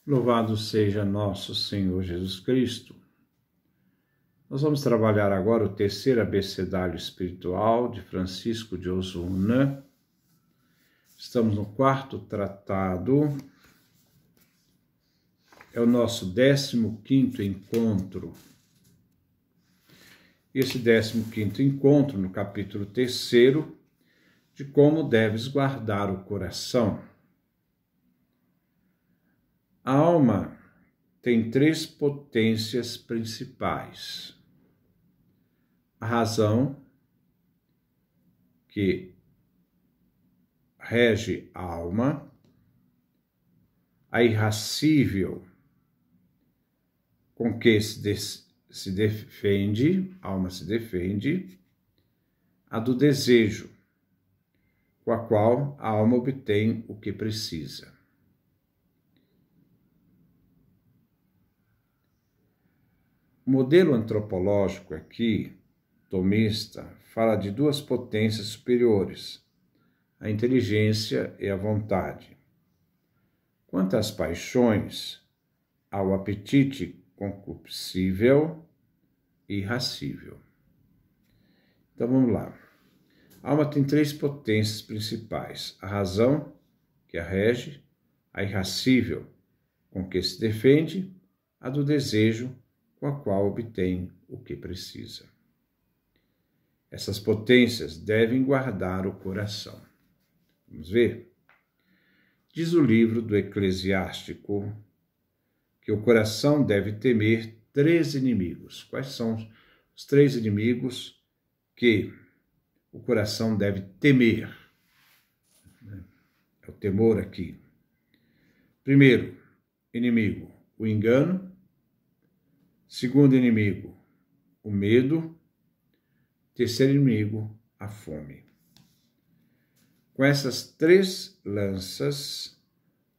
Louvado seja nosso Senhor Jesus Cristo. Nós vamos trabalhar agora o terceiro abecedário espiritual de Francisco de Osuna. Estamos no quarto tratado. É o nosso 15º encontro. Esse 15º encontro, no capítulo 3º, de como deves guardar o coração. A alma tem 3 potências principais. A razão, que rege a alma, a irascível, com que se defende, a alma se defende, a do desejo, com a qual a alma obtém o que precisa. O modelo antropológico aqui, tomista, fala de 2 potências superiores, a inteligência e a vontade. Quanto às paixões, há o apetite concupiscível e irascível. Então vamos lá. A alma tem 3 potências principais: a razão, que a rege, a irascível, com que se defende, a do desejo, com a qual obtém o que precisa. Essas potências devem guardar o coração. Vamos ver? Diz o livro do Eclesiástico que o coração deve temer 3 inimigos. Quais são os 3 inimigos que o coração deve temer? É o temor aqui. Primeiro inimigo, o engano. Segundo inimigo, o medo. Terceiro inimigo, a fome. Com essas 3 lanças,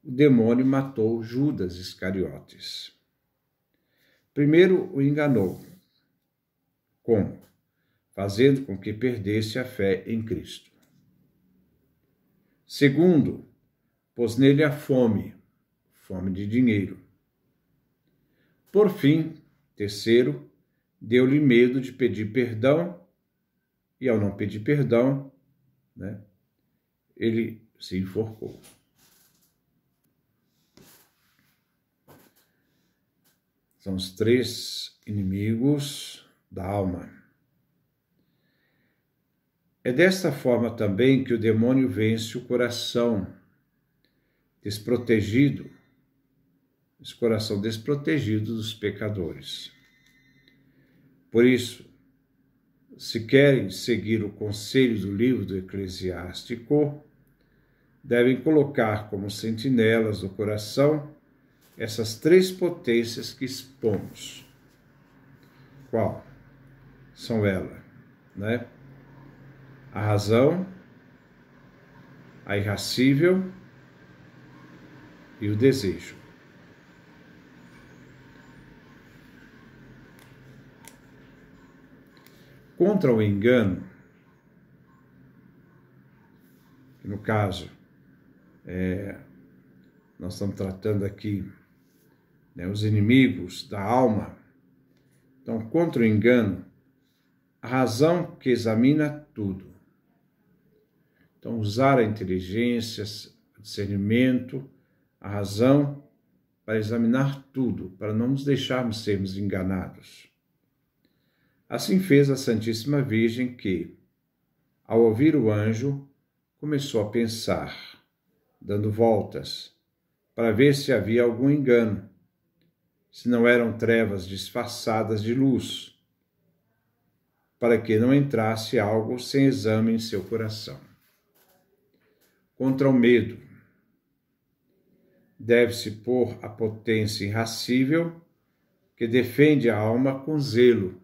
o demônio matou Judas Iscariotes. Primeiro, o enganou. Como? Fazendo com que perdesse a fé em Cristo. Segundo, pôs nele a fome de dinheiro. Por fim, terceiro, deu-lhe medo de pedir perdão, e ao não pedir perdão, ele se enforcou. São os 3 inimigos da alma. É desta forma também que o demônio vence o coração desprotegido, esse coração desprotegido dos pecadores. Por isso, se querem seguir o conselho do livro do Eclesiástico, devem colocar como sentinelas do coração essas 3 potências que expomos. Qual? São elas, A razão, a irascível e o desejo. Contra o engano, que no caso, nós estamos tratando aqui os inimigos da alma. Então, contra o engano, a razão que examina tudo. Então, usar a inteligência, o discernimento, a razão, para examinar tudo, para não nos deixarmos sermos enganados. Assim fez a Santíssima Virgem que, ao ouvir o anjo, começou a pensar, dando voltas, para ver se havia algum engano, se não eram trevas disfarçadas de luz, para que não entrasse algo sem exame em seu coração. Contra o medo, deve-se pôr a potência irascível que defende a alma com zelo.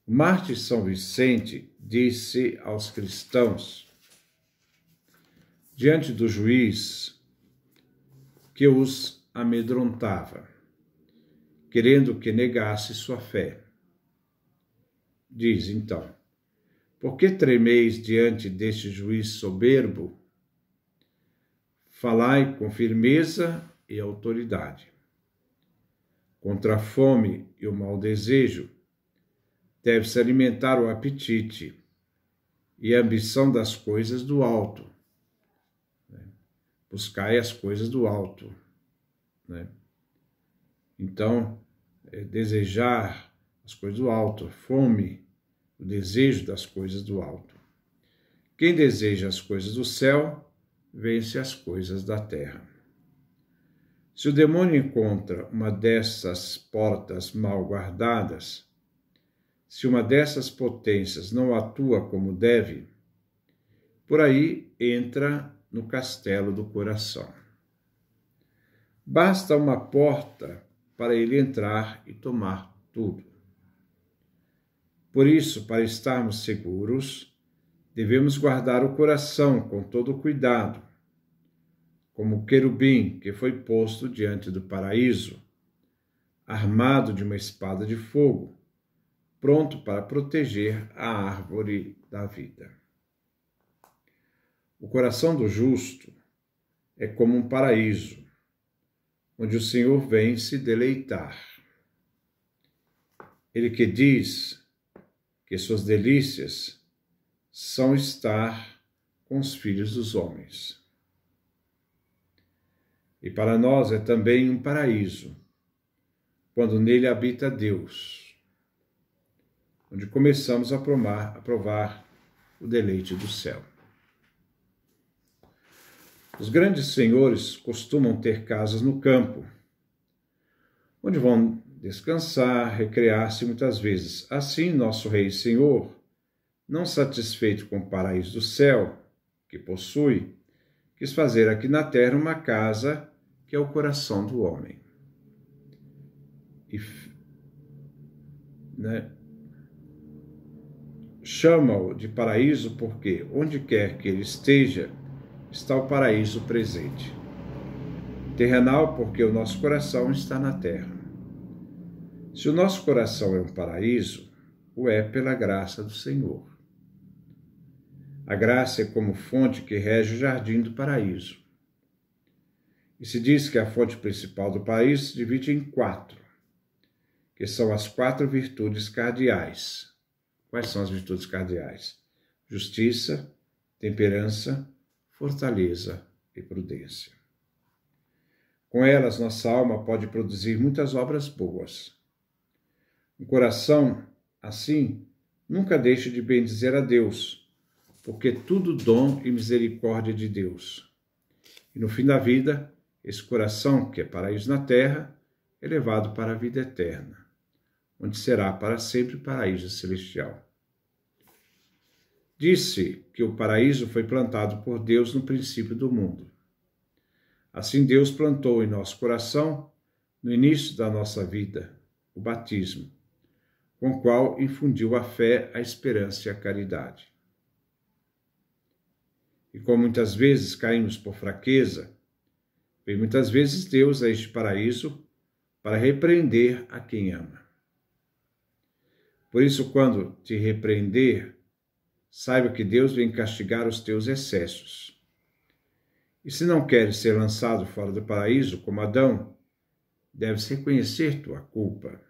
O mártir São Vicente disse aos cristãos, diante do juiz, que os amedrontava, querendo que negasse sua fé. Diz então: por que tremeis diante deste juiz soberbo? Falai com firmeza e autoridade. Contra a fome e o mau desejo, deve-se alimentar o apetite e a ambição das coisas do alto. Buscai as coisas do alto. Então, desejar as coisas do alto, a fome, o desejo das coisas do alto. Quem deseja as coisas do céu, vence as coisas da terra. Se o demônio encontra uma dessas portas mal guardadas, se uma dessas potências não atua como deve, por aí entra no castelo do coração. Basta uma porta para ele entrar e tomar tudo. Por isso, para estarmos seguros, devemos guardar o coração com todo cuidado, como o querubim que foi posto diante do paraíso, armado de uma espada de fogo, pronto para proteger a árvore da vida. O coração do justo é como um paraíso, onde o Senhor vem se deleitar. Ele que diz que suas delícias são estar com os filhos dos homens. E para nós é também um paraíso, quando nele habita Deus, onde começamos a provar o deleite do céu. Os grandes senhores costumam ter casas no campo, onde vão descansar, recrear-se muitas vezes. Assim, nosso Rei e Senhor, não satisfeito com o paraíso do céu que possui, quis fazer aqui na terra uma casa que é o coração do homem. Chama-o de paraíso porque, onde quer que ele esteja, está o paraíso presente. Terrenal porque o nosso coração está na terra. Se o nosso coração é um paraíso, o é pela graça do Senhor. A graça é como fonte que rege o jardim do paraíso. E se diz que a fonte principal do paraíso se divide em 4, que são as 4 virtudes cardeais. Quais são as virtudes cardeais? Justiça, temperança, fortaleza e prudência. Com elas, nossa alma pode produzir muitas obras boas. Um coração, assim, nunca deixa de bendizer a Deus, porque tudo dom e misericórdia de Deus. E no fim da vida, esse coração, que é paraíso na terra, é levado para a vida eterna, onde será para sempre paraíso celestial. Disse que o paraíso foi plantado por Deus no princípio do mundo. Assim Deus plantou em nosso coração, no início da nossa vida, o batismo, com o qual infundiu a fé, a esperança e a caridade. E como muitas vezes caímos por fraqueza, vem muitas vezes Deus a este paraíso para repreender a quem ama. Por isso, quando te repreender, saiba que Deus vem castigar os teus excessos. E se não queres ser lançado fora do paraíso, como Adão, deves reconhecer tua culpa.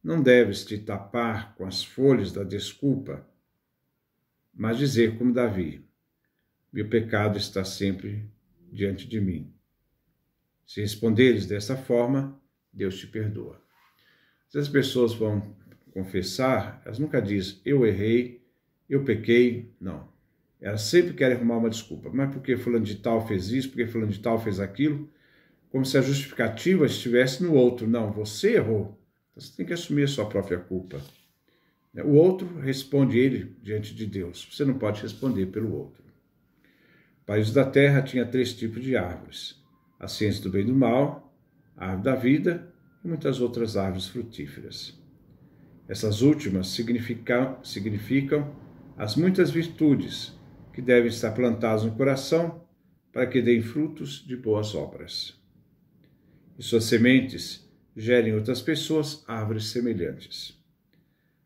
Não deves te tapar com as folhas da desculpa, mas dizer como Davi: meu pecado está sempre diante de mim. Se responderes dessa forma, Deus te perdoa. Se as pessoas vão confessar, elas nunca dizem, eu errei, eu pequei, não. Elas sempre querem arrumar uma desculpa. Mas por que fulano de tal fez isso, por que fulano de tal fez aquilo? Como se a justificativa estivesse no outro. Não, você errou. Então, você tem que assumir a sua própria culpa. O outro responde ele diante de Deus. Você não pode responder pelo outro. O paraíso da terra tinha 3 tipos de árvores: a ciência do bem e do mal, a árvore da vida e muitas outras árvores frutíferas. Essas últimas significam as muitas virtudes que devem estar plantadas no coração para que deem frutos de boas obras. E suas sementes gerem em outras pessoas árvores semelhantes.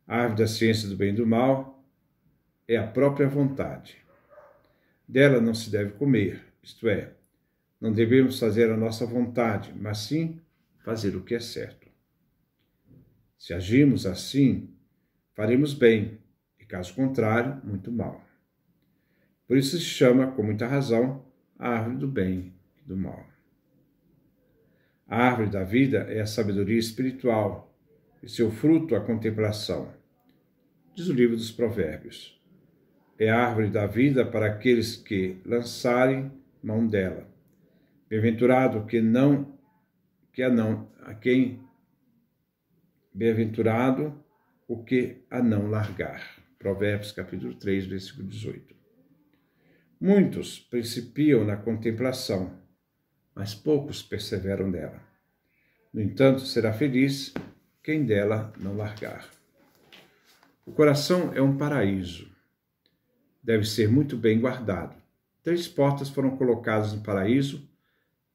A árvore da ciência do bem e do mal é a própria vontade. Dela não se deve comer, isto é, Não devemos fazer a nossa vontade, mas sim fazer o que é certo. Se agirmos assim, faremos bem, e caso contrário, muito mal. Por isso se chama, com muita razão, a árvore do bem e do mal. A árvore da vida é a sabedoria espiritual, e seu fruto a contemplação. Diz o livro dos Provérbios. É a árvore da vida para aqueles que lançarem mão dela. Bem-aventurado bem-aventurado o que a não largar. Provérbios capítulo 3, versículo 18. Muitos principiam na contemplação, mas poucos perseveram nela. No entanto, será feliz quem dela não largar. O coração é um paraíso. Deve ser muito bem guardado. 3 portas foram colocadas no paraíso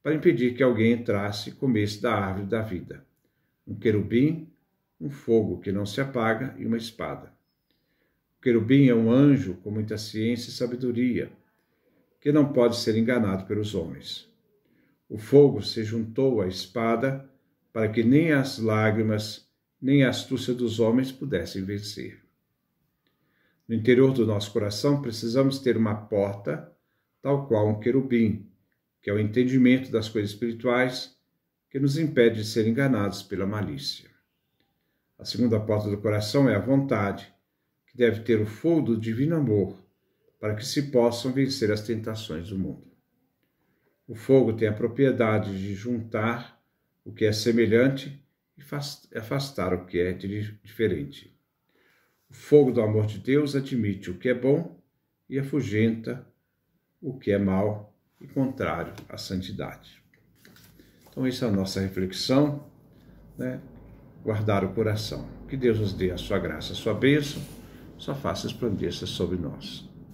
para impedir que alguém entrasse e comesse da árvore da vida. Um querubim, um fogo que não se apaga e uma espada. O querubim é um anjo com muita ciência e sabedoria, que não pode ser enganado pelos homens. O fogo se juntou à espada para que nem as lágrimas, nem a astúcia dos homens pudessem vencer. No interior do nosso coração precisamos ter uma porta, tal qual um querubim, que é o entendimento das coisas espirituais, que nos impede de ser enganados pela malícia. A segunda porta do coração é a vontade, que deve ter o fogo do divino amor, para que se possam vencer as tentações do mundo. O fogo tem a propriedade de juntar o que é semelhante e afastar o que é diferente. O fogo do amor de Deus admite o que é bom e afugenta o que é mal e contrário à santidade. Então, essa é a nossa reflexão, né? Guardar o coração. Que Deus nos dê a sua graça, a sua bênção, sua face resplandeça sobre nós.